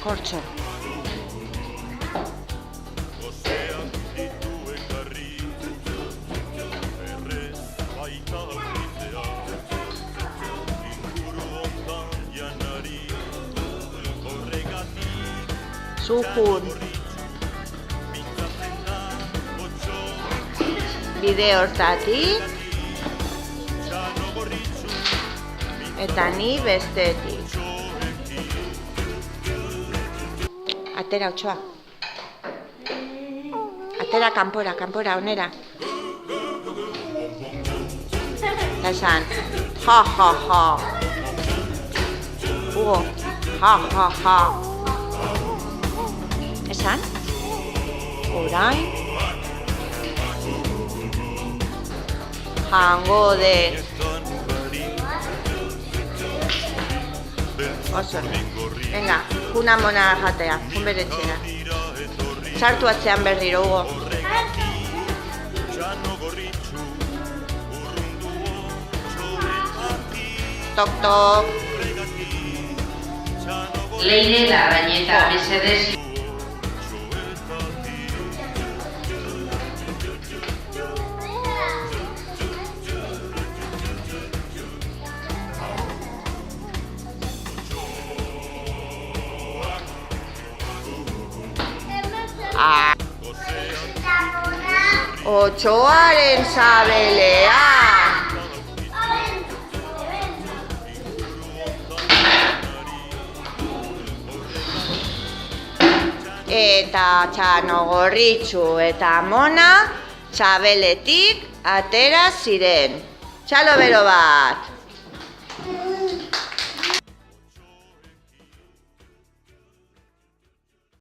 Kortxo. Zuhur. Bide hortatik. Eta ni bestetik. Atera, Otsoa. Atera kanpora, onera. Eta esan, ja, ja, ja. Hugo, ja, ja, ja. Esan? Orain? Jango de. Oso. Venga, juna mona jatea, jun bere txera. Sartu atzean berriro, Hugo. Tok, tok. Leire Larrañeta, mesedez. Otsoaren sabelea. Eta Txanogorritxu eta Mona sabeletik atera ziren. Txalo bero bat.